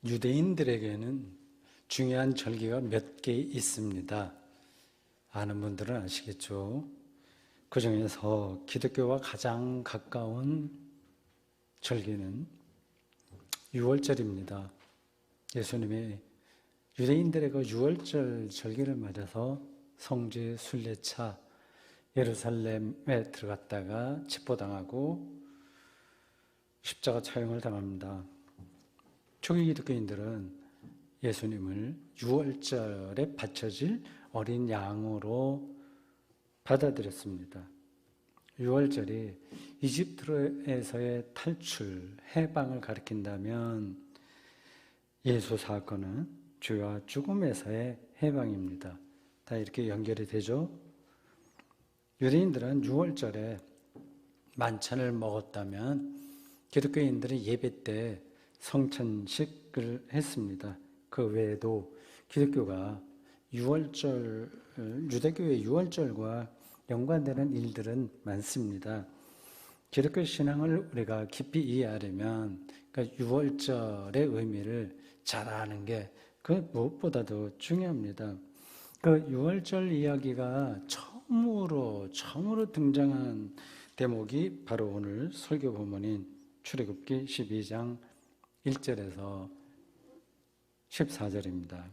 유대인들에게는 중요한 절기가 몇 개 있습니다. 아는 분들은 아시겠죠? 그 중에서 기독교와 가장 가까운 절기는 유월절입니다. 예수님이 유대인들의 그 유월절 절기를 맞아서 성지 순례차 예루살렘에 들어갔다가 체포당하고 십자가 처형을 당합니다. 초기 기독교인들은 예수님을 유월절에 바쳐질 어린 양으로 받아들였습니다. 유월절이 이집트에서의 탈출, 해방을 가리킨다면 예수 사건은 죄와 죽음에서의 해방입니다. 다 이렇게 연결이 되죠? 유대인들은 유월절에 만찬을 먹었다면 기독교인들은 예배 때 성찬식을 했습니다. 그 외에도 기독교가 유대교의 유월절과 연관되는 일들은 많습니다. 기독교 신앙을 우리가 깊이 이해하려면 그러니까 유월절의 의미를 잘 아는 게 그 무엇보다도 중요합니다. 그 유월절 이야기가 처음으로 등장한 대목이 바로 오늘 설교 본문인 출애굽기 12장 1절에서 14절입니다.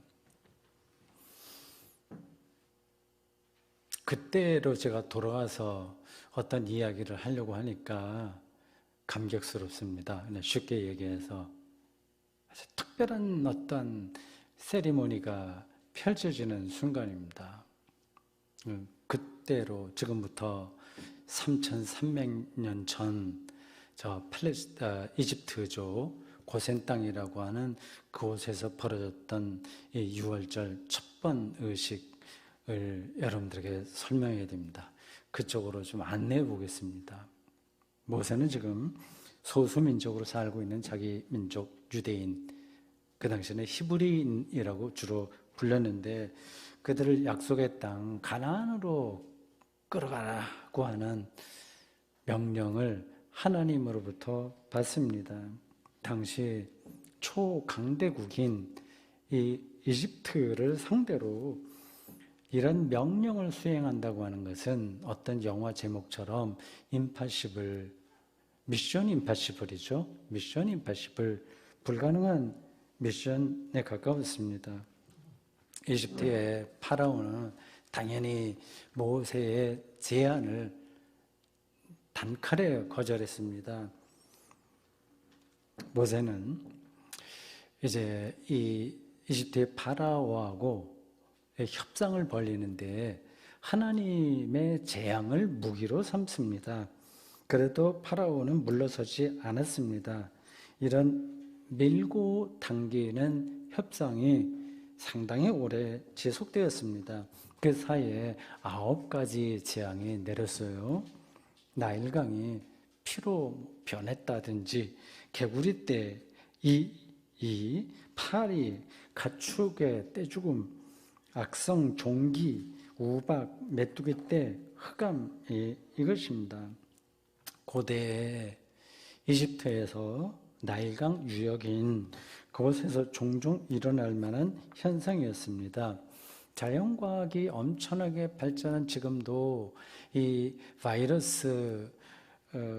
그때로 제가 돌아가서 어떤 이야기를 하려고 하니까 감격스럽습니다. 그냥 쉽게 얘기해서 아주 특별한 어떤 세리머니가 펼쳐지는 순간입니다. 그때로 지금부터 3,300년 전 저 이집트죠. 고센 땅이라고 하는 그곳에서 벌어졌던 이 유월절 첫 번 의식을 여러분들에게 설명해야 됩니다. 그쪽으로 좀 안내해 보겠습니다. 모세는 지금 소수민족으로 살고 있는 자기 민족 유대인, 그 당시에는 히브리인이라고 주로 불렸는데 그들을 약속의 땅 가나안으로 끌어가라고 하는 명령을 하나님으로부터 받습니다. 당시 초강대국인 이 이집트를 상대로 이런 명령을 수행한다고 하는 것은 어떤 영화 제목처럼 미션 임파시블이죠. 미션 임파시블, 불가능한 미션에 가까웠습니다. 이집트의 파라오는 당연히 모세의 제안을 단칼에 거절했습니다. 모세는 이제 이 이집트의 파라오하고 협상을 벌이는데 하나님의 재앙을 무기로 삼습니다. 그래도 파라오는 물러서지 않았습니다. 이런 밀고 당기는 협상이 상당히 오래 지속되었습니다. 그 사이에 9가지 재앙이 내렸어요. 나일강이 피로 변했다든지, 개구리 때 파리, 가축의 떼죽음, 악성 종기, 우박, 메뚜기 때 흑암이 이것입니다. 고대 이집트에서 나일강 유역인 그곳에서 종종 일어날 만한 현상이었습니다. 자연과학이 엄청나게 발전한 지금도 이 바이러스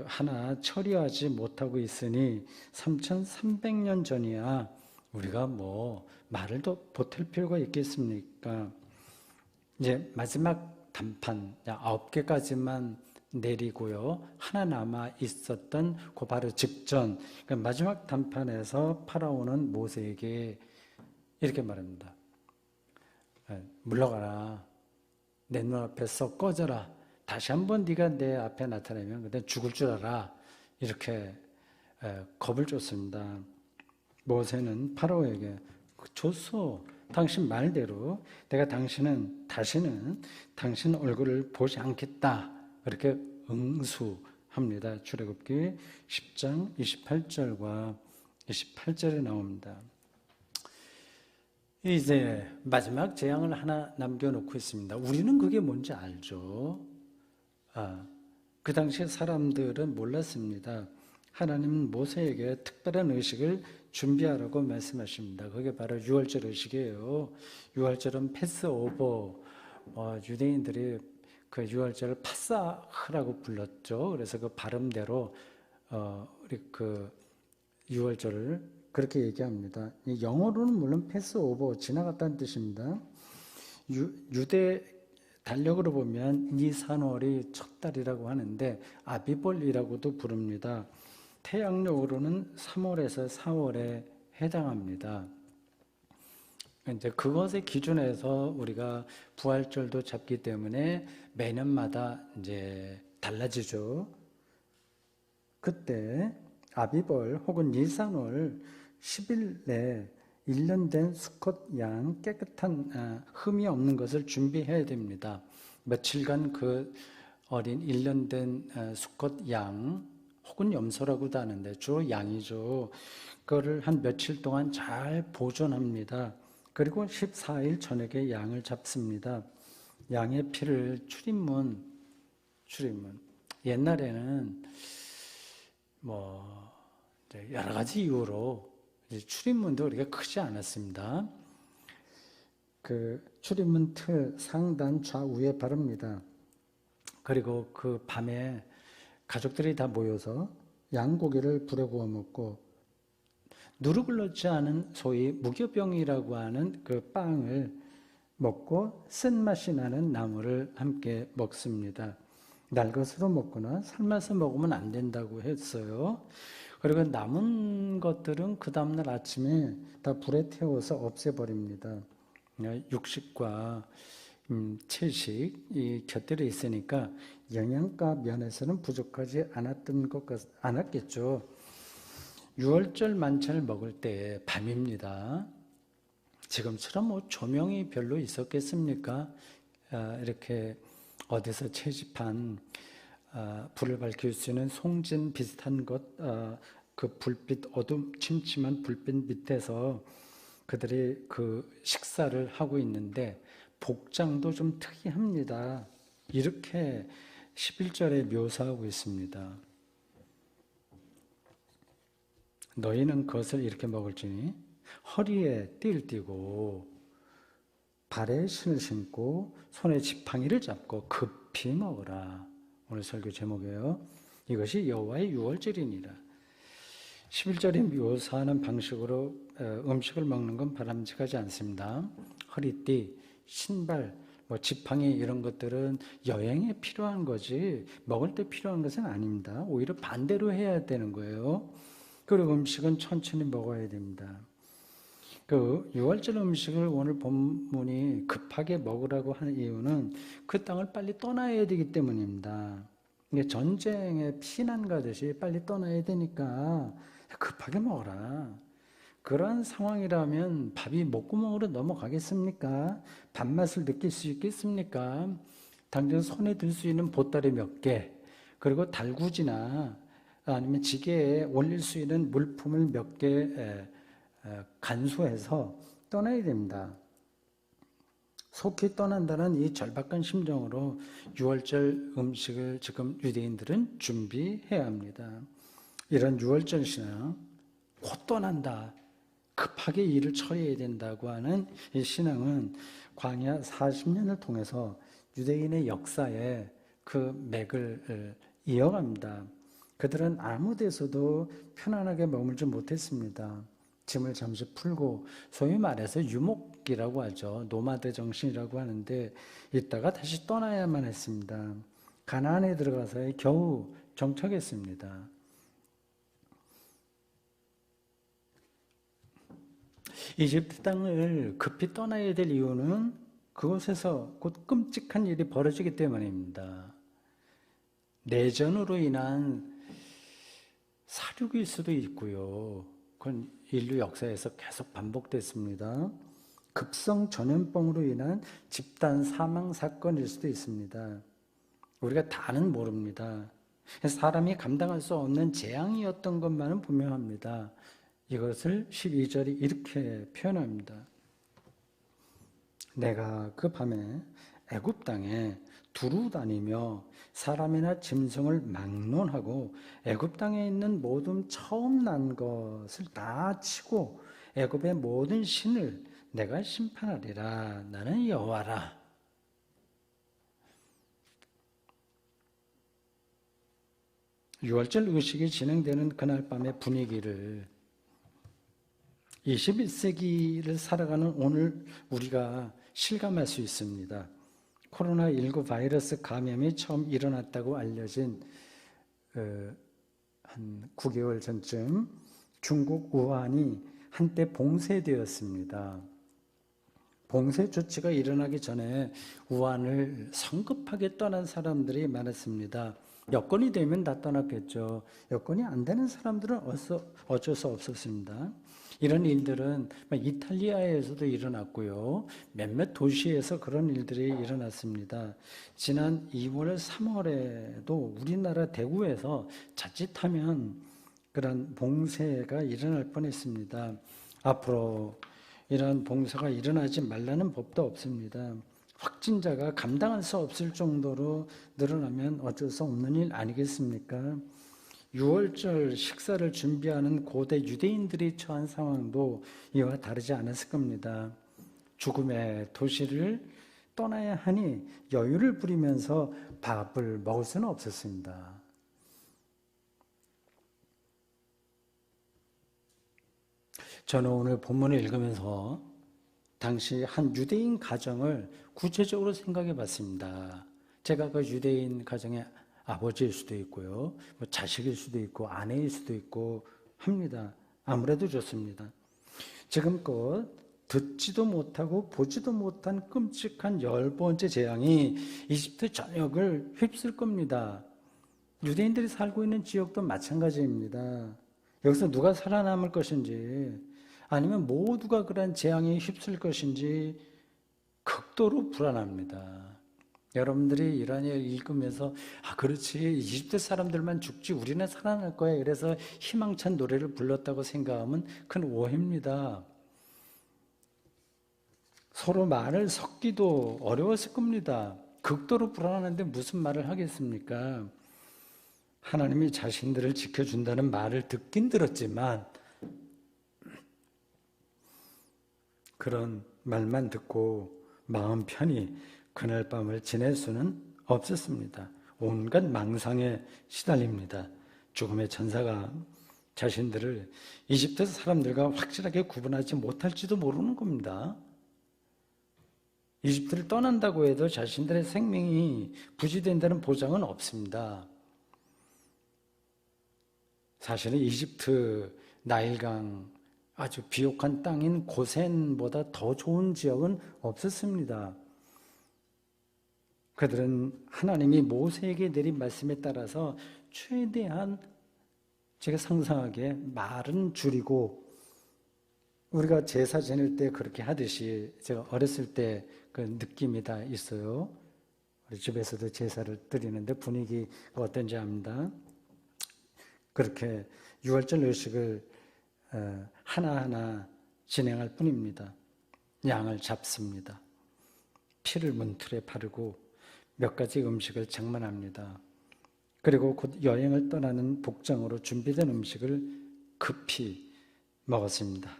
하나 처리하지 못하고 있으니 3,300년 전이야 우리가 뭐 말을 더 보탤 필요가 있겠습니까? 이제 마지막 단판 9개까지만 내리고요. 하나 남아 있었던 그 바로 직전, 그러니까 마지막 단판에서 파라오는 모세에게 이렇게 말합니다. 물러가라. 내 눈앞에서 꺼져라. 다시 한번 네가 내 앞에 나타나면 그때 죽을 줄 알아. 이렇게 겁을 줬습니다. 모세는 파라오에게 좋소. 당신 말대로 내가 다시는 당신 얼굴을 보지 않겠다. 그렇게 응수합니다. 출애굽기 10장 28절과 28절에 나옵니다. 이제 마지막 재앙을 하나 남겨놓고 있습니다. 우리는 그게 뭔지 알죠. 그 당시에 사람들은 몰랐습니다. 하나님은 모세에게 특별한 의식을 준비하라고 말씀하십니다. 그게 바로 유월절 의식이에요. 유월절은 패스오버, 유대인들이 그 유월절을 파사흐라고 불렀죠. 그래서 그 발음대로 우리 그 유월절을 그렇게 얘기합니다. 영어로는 물론 패스오버, 지나갔다는 뜻입니다. 유대 달력으로 보면 니산월이 첫 달이라고 하는데 아비벌이라고도 부릅니다. 태양력으로는 3월에서 4월에 해당합니다. 이제 그것의 기준에서 우리가 부활절도 잡기 때문에 매년마다 이제 달라지죠. 그때 아비벌 혹은 니산월 10일 내 1년 된 수컷 양 깨끗한 흠이 없는 것을 준비해야 됩니다. 며칠간 그 어린 1년 된 수컷 양 혹은 염소라고도 하는데 주로 양이죠. 그거를 한 며칠 동안 잘 보존합니다. 그리고 14일 저녁에 양을 잡습니다. 양의 피를 출입문 옛날에는 여러 가지 이유로 출입문도 그렇게 크지 않았습니다. 그 출입문 틀 상단 좌우에 바릅니다. 그리고 그 밤에 가족들이 다 모여서 양고기를 불에 구워 먹고 누르글렀지 않은 소위 무교병이라고 하는 그 빵을 먹고 쓴맛이 나는 나물을 함께 먹습니다. 날것으로 먹거나 삶아서 먹으면 안 된다고 했어요. 그리고 남은 것들은 그 다음날 아침에 다 불에 태워서 없애버립니다. 육식과 채식이 곁들여 있으니까 영양가 면에서는 부족하지 않았겠죠. 6월절 만찬을 먹을 때 밤입니다. 지금처럼 조명이 별로 있었겠습니까? 이렇게 어디서 채집한 불을 밝힐 수 있는 송진 비슷한 것, 그 불빛, 어둠 침침한 불빛 밑에서 그들이 그 식사를 하고 있는데 복장도 좀 특이합니다. 이렇게 11절에 묘사하고 있습니다. 너희는 그것을 이렇게 먹을지니 허리에 띠를 띠고 발에 신을 신고 손에 지팡이를 잡고 급히 먹으라. 오늘 설교 제목이에요. 이것이 여호와의 유월절이니라. 11절에 묘사하는 방식으로 음식을 먹는 건 바람직하지 않습니다. 허리띠, 신발, 지팡이 이런 것들은 여행에 필요한 거지 먹을 때 필요한 것은 아닙니다. 오히려 반대로 해야 되는 거예요. 그리고 음식은 천천히 먹어야 됩니다. 그 유월절 음식을 오늘 본문이 급하게 먹으라고 하는 이유는 그 땅을 빨리 떠나야 되기 때문입니다. 전쟁에 피난 가듯이 빨리 떠나야 되니까 급하게 먹어라. 그러한 상황이라면 밥이 목구멍으로 넘어가겠습니까? 밥맛을 느낄 수 있겠습니까? 당장 손에 들 수 있는 보따리 몇 개, 그리고 달구지나 아니면 지게에 올릴 수 있는 물품을 몇 개 간수해서 떠나야 됩니다. 속히 떠난다는 이 절박한 심정으로 유월절 음식을 지금 유대인들은 준비해야 합니다. 이런 유월절 신앙, 곧 떠난다, 급하게 일을 처리해야 된다고 하는 이 신앙은 광야 40년을 통해서 유대인의 역사에 그 맥을 이어갑니다. 그들은 아무 데서도 편안하게 머물지 못했습니다. 짐을 잠시 풀고 소위 말해서 유목이라고 하죠. 노마드 정신이라고 하는데 이따가 다시 떠나야만 했습니다. 가나안에 들어가서 겨우 정착했습니다. 이집트 땅을 급히 떠나야 될 이유는 그곳에서 곧 끔찍한 일이 벌어지기 때문입니다. 내전으로 인한 사륙일 수도 있고요. 그건 인류 역사에서 계속 반복됐습니다. 급성 전염병으로 인한 집단 사망 사건일 수도 있습니다. 우리가 다는 모릅니다. 사람이 감당할 수 없는 재앙이었던 것만은 분명합니다. 이것을 12절이 이렇게 표현합니다. 내가 그 밤에 애굽 땅에 두루 다니며 사람이나 짐승을 막론하고 애굽 땅에 있는 모든 처음 난 것을 다 치고 애굽의 모든 신을 내가 심판하리라. 나는 여호와라. 유월절 의식이 진행되는 그날 밤의 분위기를 21세기를 살아가는 오늘 우리가 실감할 수 있습니다. 코로나19 바이러스 감염이 처음 일어났다고 알려진 한 9개월 전쯤 중국 우한이 한때 봉쇄되었습니다. 봉쇄 조치가 일어나기 전에 우한을 성급하게 떠난 사람들이 많았습니다. 여건이 되면 다 떠났겠죠. 여건이 안 되는 사람들은 어쩔 수 없었습니다. 이런 일들은 이탈리아에서도 일어났고요. 몇몇 도시에서 그런 일들이 일어났습니다. 지난 2월, 3월에도 우리나라 대구에서 자칫하면 그런 봉쇄가 일어날 뻔했습니다. 앞으로 이런 봉쇄가 일어나지 말라는 법도 없습니다. 확진자가 감당할 수 없을 정도로 늘어나면 어쩔 수 없는 일 아니겠습니까? 유월절 식사를 준비하는 고대 유대인들이 처한 상황도 이와 다르지 않았을 겁니다. 죽음의 도시를 떠나야 하니 여유를 부리면서 밥을 먹을 수는 없었습니다. 저는 오늘 본문을 읽으면서 당시 한 유대인 가정을 구체적으로 생각해 봤습니다. 제가 그 유대인 가정의 아버지일 수도 있고요, 자식일 수도 있고, 아내일 수도 있고 합니다. 아무래도 좋습니다. 지금껏 듣지도 못하고 보지도 못한 끔찍한 10번째 재앙이 이집트 전역을 휩쓸 겁니다. 유대인들이 살고 있는 지역도 마찬가지입니다. 여기서 누가 살아남을 것인지, 아니면 모두가 그런 재앙에 휩쓸 것인지 극도로 불안합니다. 여러분들이 이런 일 읽으면서 그렇지, 이집트 사람들만 죽지 우리는 살아날 거야, 이래서 희망찬 노래를 불렀다고 생각하면 큰 오해입니다. 서로 말을 섞기도 어려웠을 겁니다. 극도로 불안한데 무슨 말을 하겠습니까? 하나님이 자신들을 지켜준다는 말을 듣긴 들었지만 그런 말만 듣고 마음 편히 그날 밤을 지낼 수는 없었습니다. 온갖 망상에 시달립니다. 죽음의 천사가 자신들을 이집트 사람들과 확실하게 구분하지 못할지도 모르는 겁니다. 이집트를 떠난다고 해도 자신들의 생명이 부지된다는 보장은 없습니다. 사실은 이집트 나일강 아주 비옥한 땅인 고센보다 더 좋은 지역은 없었습니다. 그들은 하나님이 모세에게 내린 말씀에 따라서 최대한 제가 상상하기에 말은 줄이고, 우리가 제사 지낼 때 그렇게 하듯이, 제가 어렸을 때 그 느낌이 다 있어요. 우리 집에서도 제사를 드리는데 분위기가 어떤지 압니다. 그렇게 유월절 의식을 하나하나 진행할 뿐입니다. 양을 잡습니다. 피를 문틀에 바르고 몇 가지 음식을 장만합니다. 그리고 곧 여행을 떠나는 복장으로 준비된 음식을 급히 먹었습니다.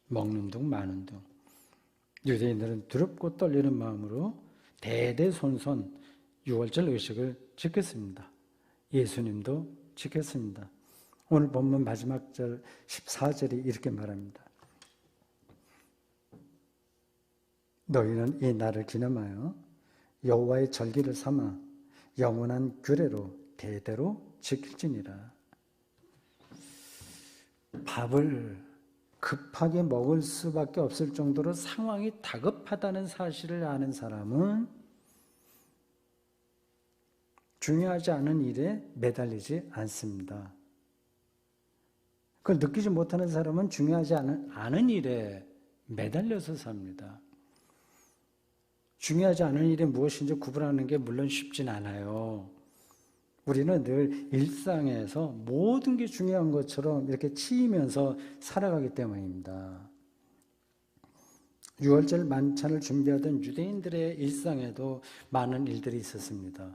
먹는 둥 마는 둥. 유대인들은 두렵고 떨리는 마음으로 대대손손 유월절 의식을 지켰습니다. 예수님도 지켰습니다. 오늘 본문 마지막 절 14절이 이렇게 말합니다. 너희는 이 날을 기념하여 여호와의 절기를 삼아 영원한 규례로 대대로 지킬지니라. 밥을 급하게 먹을 수밖에 없을 정도로 상황이 다급하다는 사실을 아는 사람은 중요하지 않은 일에 매달리지 않습니다. 그걸 느끼지 못하는 사람은 중요하지 않은 일에 매달려서 삽니다. 중요하지 않은 일이 무엇인지 구분하는 게 물론 쉽진 않아요. 우리는 늘 일상에서 모든 게 중요한 것처럼 이렇게 치이면서 살아가기 때문입니다. 유월절 만찬을 준비하던 유대인들의 일상에도 많은 일들이 있었습니다.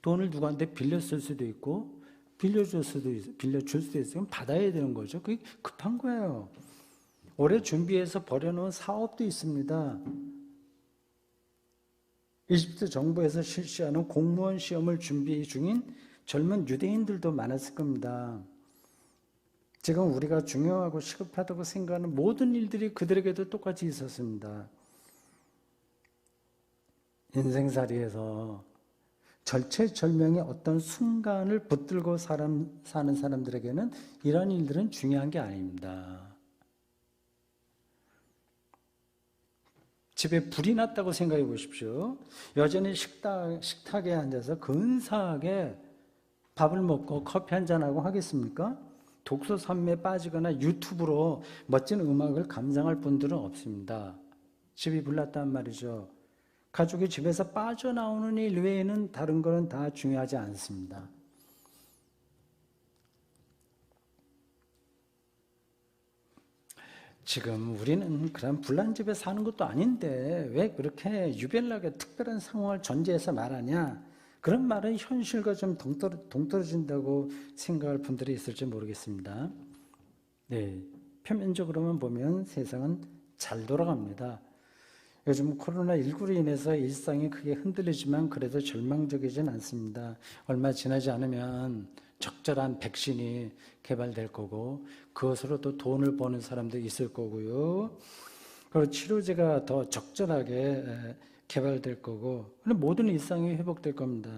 돈을 누구한테 빌려 쓸 수도 있고 빌려줄 수도 있으면 받아야 되는 거죠. 그게 급한 거예요. 오래 준비해서 벌여놓은 사업도 있습니다. 이집트 정부에서 실시하는 공무원 시험을 준비 중인 젊은 유대인들도 많았을 겁니다. 지금 우리가 중요하고 시급하다고 생각하는 모든 일들이 그들에게도 똑같이 있었습니다. 인생살이에서 절체절명의 어떤 순간을 붙들고 사는 사람들에게는 이런 일들은 중요한 게 아닙니다. 집에 불이 났다고 생각해 보십시오. 여전히 식탁에 앉아서 근사하게 밥을 먹고 커피 한잔하고 하겠습니까? 독서 산매에 빠지거나 유튜브로 멋진 음악을 감상할 분들은 없습니다. 집이 불났단 말이죠. 가족이 집에서 빠져나오는 일 외에는 다른 거는 다 중요하지 않습니다. 지금 우리는 그런 불난 집에 사는 것도 아닌데 왜 그렇게 유별나게 특별한 상황을 전제해서 말하냐? 그런 말은 현실과 좀 동떨어진다고 생각할 분들이 있을지 모르겠습니다. 네, 표면적으로만 보면 세상은 잘 돌아갑니다. 요즘 코로나19로 인해서 일상이 크게 흔들리지만 그래도 절망적이진 않습니다. 얼마 지나지 않으면 적절한 백신이 개발될 거고 그것으로 또 돈을 버는 사람도 있을 거고요. 그리고 치료제가 더 적절하게 개발될 거고 모든 일상이 회복될 겁니다.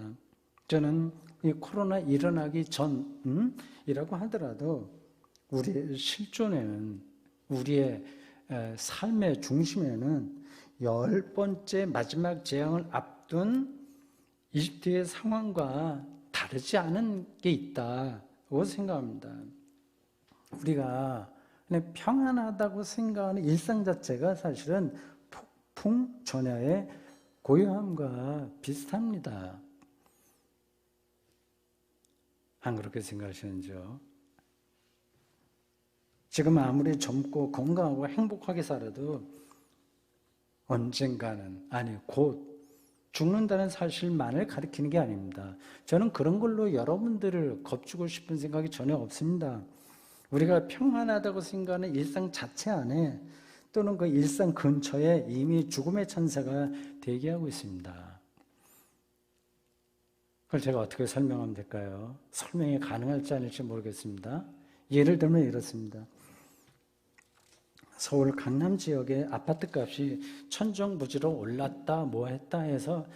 저는 이 코로나 일어나기 전이라고 하더라도 우리의 실존에는 우리의 삶의 중심에는 10번째 마지막 재앙을 앞둔 이집트의 상황과 다르지 않은 게 있다고 생각합니다. 우리가 그냥 평안하다고 생각하는 일상 자체가 사실은 폭풍 전야의 고요함과 비슷합니다. 안 그렇게 생각하시는지요? 지금 아무리 젊고 건강하고 행복하게 살아도 언젠가는, 아니 곧 죽는다는 사실만을 가리키는 게 아닙니다. 저는 그런 걸로 여러분들을 겁주고 싶은 생각이 전혀 없습니다. 우리가 평안하다고 생각하는 일상 자체 안에 또는 그 일상 근처에 이미 죽음의 천사가 대기하고 있습니다. 그걸 제가 어떻게 설명하면 될까요? 설명이 가능할지 아닐지 모르겠습니다. 예를 들면 이렇습니다. 서울 강남 지역의 아파트 값이 천정부지로 올랐다 뭐 했다 해서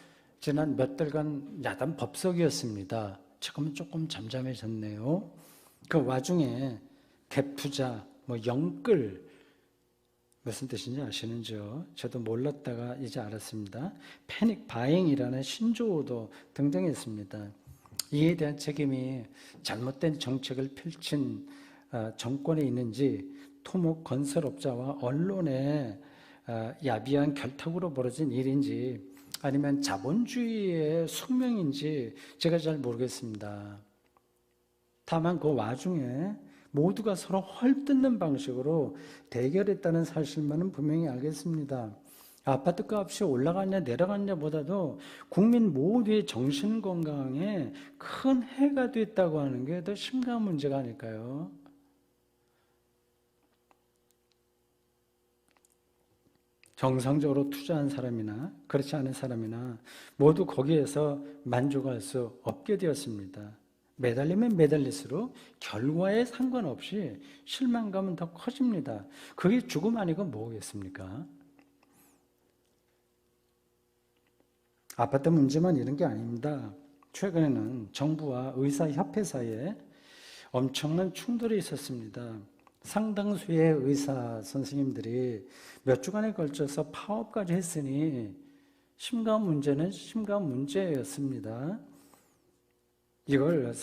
지난 몇 달간 야단 법석이었습니다. 지금은 조금 잠잠해졌네요. 그 와중에 갭투자, 영끌 무슨 뜻인지 아시는지요? 저도 몰랐다가 이제 알았습니다. 패닉 바잉이라는 신조어도 등장했습니다. 이에 대한 책임이 잘못된 정책을 펼친 정권에 있는지 토목 건설업자와 언론의 야비한 결탁으로 벌어진 일인지 아니면 자본주의의 숙명인지 제가 잘 모르겠습니다. 다만 그 와중에 모두가 서로 헐뜯는 방식으로 대결했다는 사실만은 분명히 알겠습니다. 아파트 값이 올라갔냐 내려갔냐 보다도 국민 모두의 정신건강에 큰 해가 됐다고 하는 게 더 심각한 문제가 아닐까요? 정상적으로 투자한 사람이나 그렇지 않은 사람이나 모두 거기에서 만족할 수 없게 되었습니다. 매달리면 매달릴수록 결과에 상관없이 실망감은 더 커집니다. 그게 죽음 아니고 뭐겠습니까? 아파트 문제만 이런 게 아닙니다. 최근에는 정부와 의사협회 사이에 엄청난 충돌이 있었습니다. 상당수의 의사 선생님들이 몇 주간에 걸쳐서 파업까지 했으니 심각한 문제는 심각한 문제였습니다. 이걸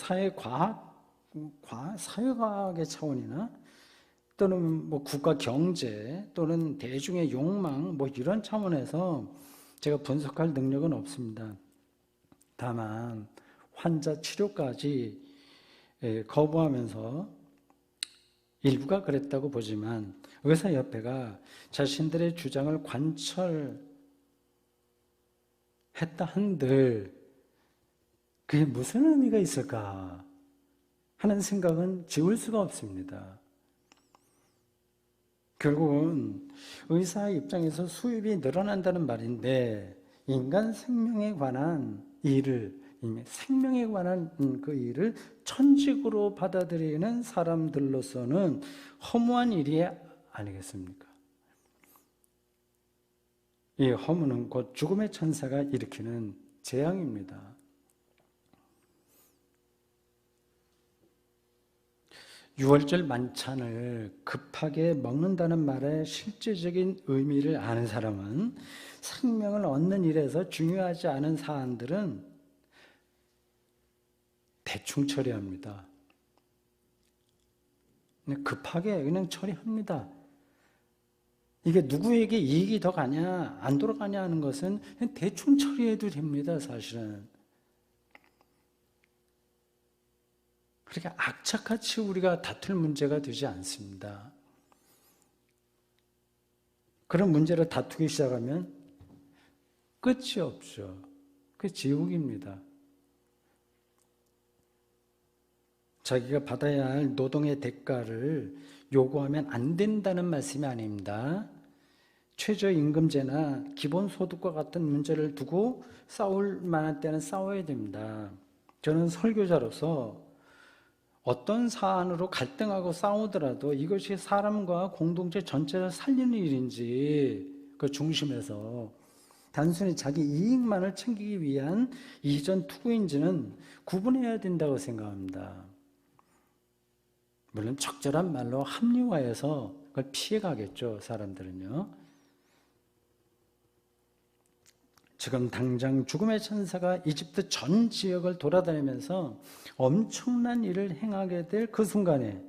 사회과학의 차원이나 또는 국가 경제 또는 대중의 욕망 이런 차원에서 제가 분석할 능력은 없습니다. 다만 환자 치료까지 거부하면서 일부가 그랬다고 보지만 의사협회가 자신들의 주장을 관철했다 한들 그게 무슨 의미가 있을까 하는 생각은 지울 수가 없습니다. 결국은 의사 입장에서 수입이 늘어난다는 말인데 인간 생명에 관한 일을, 생명에 관한 그 일을 천직으로 받아들이는 사람들로서는 허무한 일이 아니겠습니까? 이 허무는 곧 죽음의 천사가 일으키는 재앙입니다. 유월절 만찬을 급하게 먹는다는 말의 실제적인 의미를 아는 사람은 생명을 얻는 일에서 중요하지 않은 사안들은 대충 처리합니다. 급하게 그냥 처리합니다. 이게 누구에게 이익이 더 가냐 안 돌아가냐 하는 것은 그냥 대충 처리해도 됩니다. 사실은. 그러니까 악착같이 우리가 다툴 문제가 되지 않습니다. 그런 문제를 다투기 시작하면 끝이 없죠. 그 지옥입니다. 자기가 받아야 할 노동의 대가를 요구하면 안 된다는 말씀이 아닙니다. 최저임금제나 기본소득과 같은 문제를 두고 싸울 만한 때는 싸워야 됩니다. 저는 설교자로서 어떤 사안으로 갈등하고 싸우더라도 이것이 사람과 공동체 전체를 살리는 일인지 그 중심에서 단순히 자기 이익만을 챙기기 위한 이전 투구인지는 구분해야 된다고 생각합니다. 물론 적절한 말로 합리화해서 그걸 피해가겠죠, 사람들은요. 지금 당장 죽음의 천사가 이집트 전 지역을 돌아다니면서 엄청난 일을 행하게 될 그 순간에,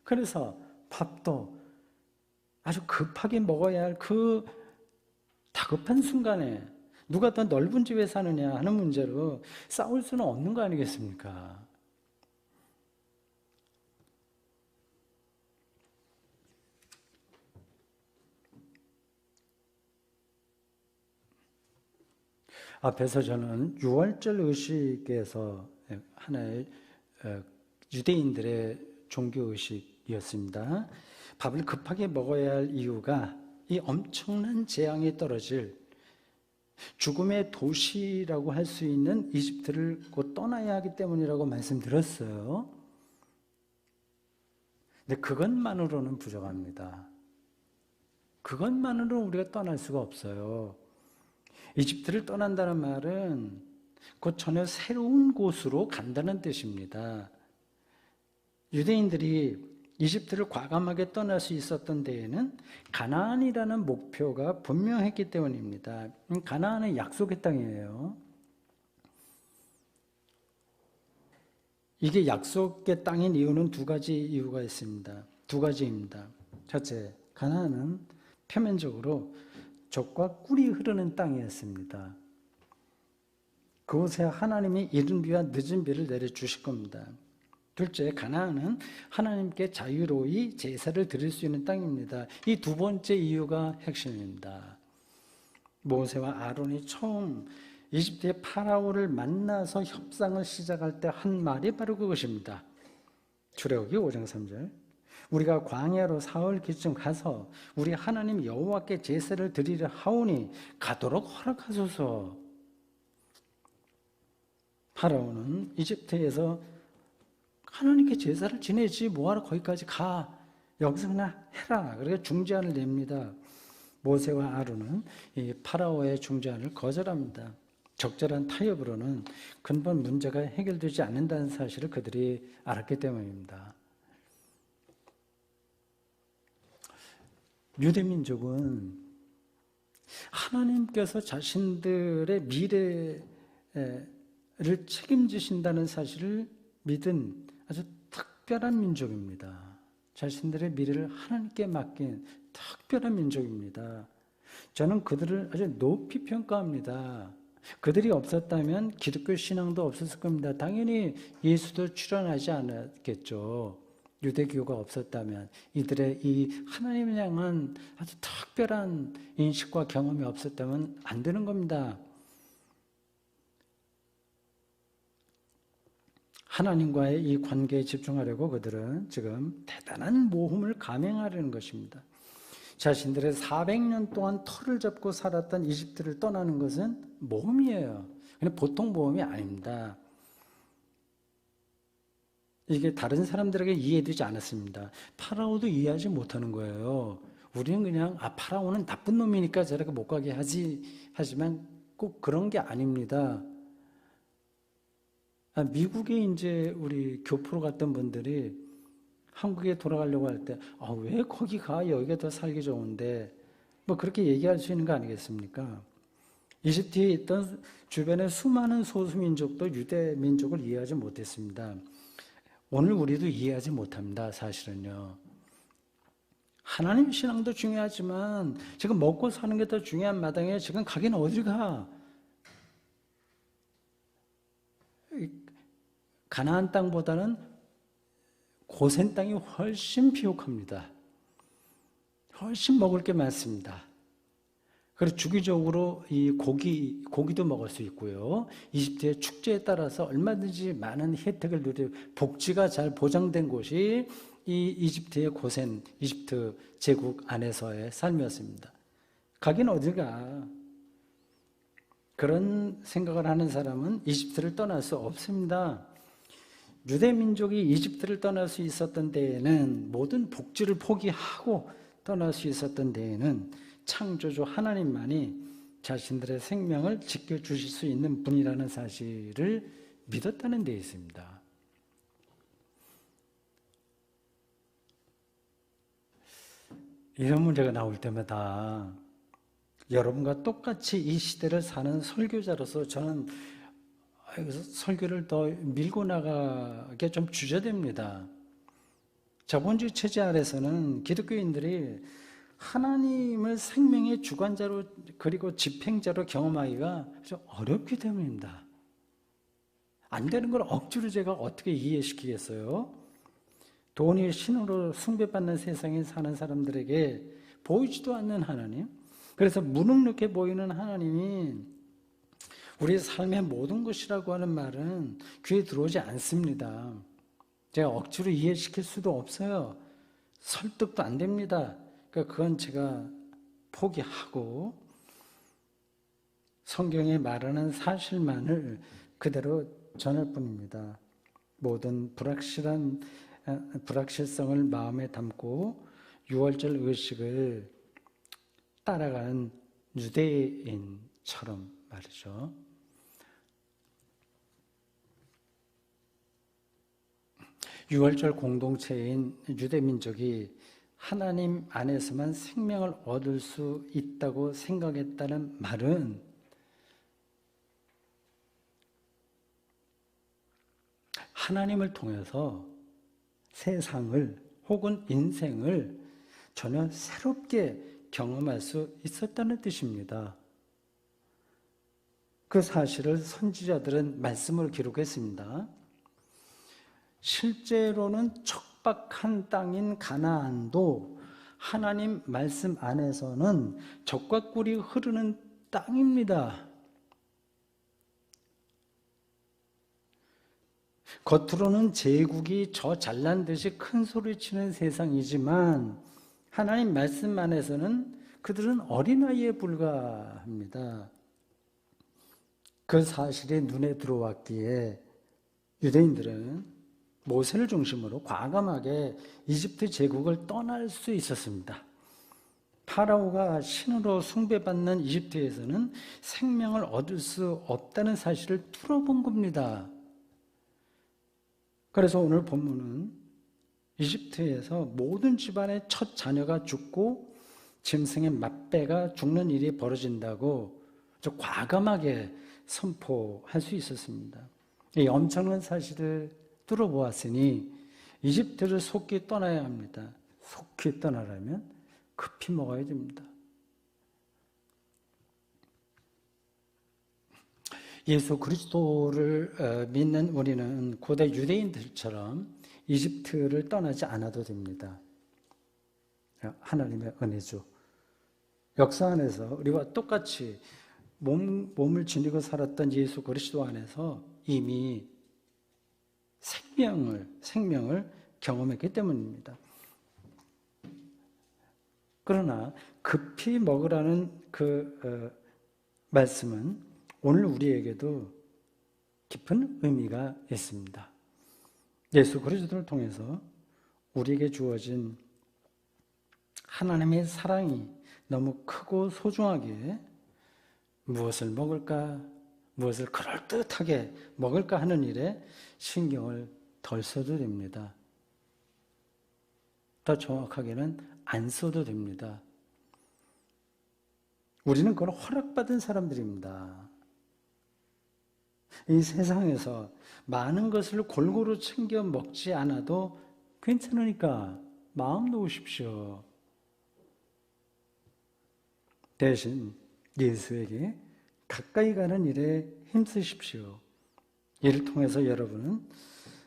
그래서 밥도 아주 급하게 먹어야 할 그 다급한 순간에 누가 더 넓은 집에 사느냐 하는 문제로 싸울 수는 없는 거 아니겠습니까? 앞에서 저는 유월절 의식에서 하나의 유대인들의 종교 의식이었습니다. 밥을 급하게 먹어야 할 이유가 이 엄청난 재앙이 떨어질 죽음의 도시라고 할 수 있는 이집트를 곧 떠나야 하기 때문이라고 말씀드렸어요. 근데 그것만으로는 부족합니다. 그것만으로는 우리가 떠날 수가 없어요. 이집트를 떠난다는 말은 곧 전혀 새로운 곳으로 간다는 뜻입니다. 유대인들이 이집트를 과감하게 떠날 수 있었던 데에는 가나안이라는 목표가 분명했기 때문입니다. 가나안은 약속의 땅이에요. 이게 약속의 땅인 이유는 두 가지 이유가 있습니다. 두 가지입니다. 첫째, 가나안은 표면적으로 젖과 꿀이 흐르는 땅이었습니다. 그곳에 하나님이 이른 비와 늦은 비를 내려주실 겁니다. 둘째, 가나안은 하나님께 자유로이 제사를 드릴 수 있는 땅입니다. 이 두 번째 이유가 핵심입니다. 모세와 아론이 처음 이집트의 파라오를 만나서 협상을 시작할 때 한 말이 바로 그것입니다. 출애굽기 5장 3절. 우리가 광야로 사흘기쯤 가서 우리 하나님 여호와께 제사를 드리려 하오니 가도록 허락하소서. 파라오는 이집트에서 하나님께 제사를 지내지 뭐하러 거기까지 가. 여기서 그냥 해라. 그래서 중재안을 냅니다. 모세와 아론은 이 파라오의 중재안을 거절합니다. 적절한 타협으로는 근본 문제가 해결되지 않는다는 사실을 그들이 알았기 때문입니다. 유대민족은 하나님께서 자신들의 미래를 책임지신다는 사실을 믿은 아주 특별한 민족입니다. 자신들의 미래를 하나님께 맡긴 특별한 민족입니다. 저는 그들을 아주 높이 평가합니다. 그들이 없었다면 기독교 신앙도 없었을 겁니다. 당연히 예수도 출현하지 않았겠죠. 유대교가 없었다면, 이들의 이 하나님을 향한 아주 특별한 인식과 경험이 없었다면 안 되는 겁니다. 하나님과의 이 관계에 집중하려고 그들은 지금 대단한 모험을 감행하려는 것입니다. 자신들의 400년 동안 터를 잡고 살았던 이집트를 떠나는 것은 모험이에요. 그냥 보통 모험이 아닙니다. 이게 다른 사람들에게 이해되지 않았습니다. 파라오도 이해하지 못하는 거예요. 우리는 그냥 파라오는 나쁜 놈이니까 저렇게 못 가게 하지 하지만 꼭 그런 게 아닙니다. 미국에 이제 우리 교포로 갔던 분들이 한국에 돌아가려고 할 때, 왜 거기 가? 여기가 더 살기 좋은데. 뭐 그렇게 얘기할 수 있는 거 아니겠습니까? 이집트에 있던 주변의 수많은 소수민족도 유대민족을 이해하지 못했습니다. 오늘 우리도 이해하지 못합니다, 사실은요. 하나님 신앙도 중요하지만 지금 먹고 사는 게 더 중요한 마당에 지금 가긴 어딜 가? 가나안 땅보다는 고센 땅이 훨씬 비옥합니다. 훨씬 먹을 게 많습니다. 그리고 주기적으로 이 고기도 먹을 수 있고요. 이집트의 축제에 따라서 얼마든지 많은 혜택을 누리고 복지가 잘 보장된 곳이 이 이집트의 고센, 이집트 제국 안에서의 삶이었습니다. 가긴 어딜 가? 그런 생각을 하는 사람은 이집트를 떠날 수 없습니다. 유대민족이 이집트를 떠날 수 있었던 때에는 모든 복지를 포기하고 떠날 수 있었던 때에는 창조주 하나님만이 자신들의 생명을 지켜주실 수 있는 분이라는 사실을 믿었다는 데 있습니다. 이런 문제가 나올 때마다 여러분과 똑같이 이 시대를 사는 설교자로서 저는 설교를 더 밀고 나가게 좀 주저됩니다. 자본주의 체제 아래서는 기독교인들이 하나님을 생명의 주관자로 그리고 집행자로 경험하기가 좀 어렵기 때문입니다. 안 되는 걸 억지로 제가 어떻게 이해시키겠어요? 돈이 신으로 숭배받는 세상에 사는 사람들에게 보이지도 않는 하나님, 그래서 무능력해 보이는 하나님이 우리 삶의 모든 것이라고 하는 말은 귀에 들어오지 않습니다. 제가 억지로 이해시킬 수도 없어요. 설득도 안 됩니다. 그러니까 그건 제가 포기하고 성경에 말하는 사실만을 그대로 전할 뿐입니다. 모든 불확실성을 마음에 담고 유월절 의식을 따라가는 유대인처럼 말이죠. 유월절 공동체인 유대민족이 하나님 안에서만 생명을 얻을 수 있다고 생각했다는 말은 하나님을 통해서 세상을 혹은 인생을 전혀 새롭게 경험할 수 있었다는 뜻입니다. 그 사실을 선지자들은 말씀을 기록했습니다. 실제로는 척박한 땅인 가나안도 하나님 말씀 안에서는 젖과 꿀이 흐르는 땅입니다. 겉으로는 제국이 저 잘난 듯이 큰 소리치는 세상이지만 하나님 말씀 안에서는 그들은 어린아이에 불과합니다. 그 사실이 눈에 들어왔기에 유대인들은 모세를 중심으로 과감하게 이집트 제국을 떠날 수 있었습니다. 파라오가 신으로 숭배받는 이집트에서는 생명을 얻을 수 없다는 사실을 뚫어본 겁니다. 그래서 오늘 본문은 이집트에서 모든 집안의 첫 자녀가 죽고 짐승의 맞배가 죽는 일이 벌어진다고 아주 과감하게 선포할 수 있었습니다. 이 엄청난 사실을 뚫어보았으니 이집트를 속히 떠나야 합니다. 속히 떠나려면 급히 먹어야 됩니다. 예수 그리스도를 믿는 우리는 고대 유대인들처럼 이집트를 떠나지 않아도 됩니다. 하나님의 은혜죠. 역사 안에서 우리와 똑같이 몸을 지니고 살았던 예수 그리스도 안에서 이미 생명을 경험했기 때문입니다. 그러나 급히 먹으라는 그 말씀은 오늘 우리에게도 깊은 의미가 있습니다. 예수 그리스도를 통해서 우리에게 주어진 하나님의 사랑이 너무 크고 소중하기에 무엇을 먹을까, 무엇을 그럴듯하게 먹을까 하는 일에 신경을 덜 써도 됩니다. 더 정확하게는 안 써도 됩니다. 우리는 그걸 허락받은 사람들입니다. 이 세상에서 많은 것을 골고루 챙겨 먹지 않아도 괜찮으니까 마음 놓으십시오. 대신 예수에게 가까이 가는 일에 힘쓰십시오. 이를 통해서 여러분은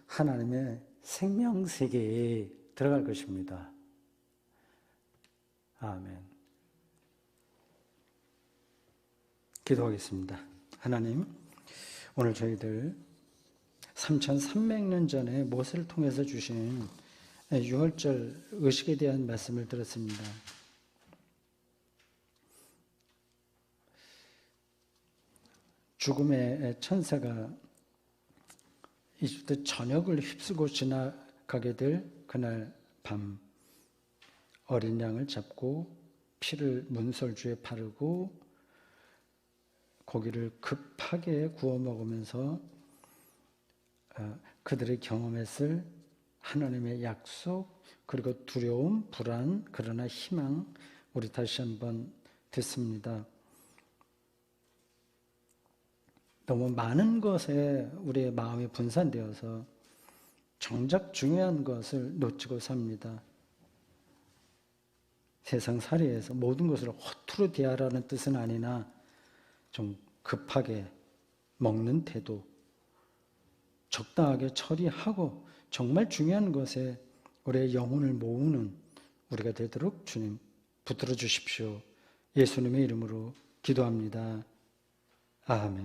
하나님의 생명세계에 들어갈 것입니다. 아멘. 기도하겠습니다. 하나님, 오늘 저희들 3300년 전에 모세를 통해서 주신 유월절 의식에 대한 말씀을 들었습니다. 죽음의 천사가 이집트 전역을 휩쓰고 지나가게 될 그날 밤 어린 양을 잡고 피를 문설주에 바르고 고기를 급하게 구워 먹으면서 그들이 경험했을 하나님의 약속, 그리고 두려움, 불안, 그러나 희망, 우리 다시 한번 듣습니다. 너무 많은 것에 우리의 마음이 분산되어서 정작 중요한 것을 놓치고 삽니다. 세상살이에서 모든 것을 허투루 대하라는 뜻은 아니나 좀 급하게 먹는 태도, 적당하게 처리하고 정말 중요한 것에 우리의 영혼을 모으는 우리가 되도록 주님 붙들어 주십시오. 예수님의 이름으로 기도합니다. 아멘.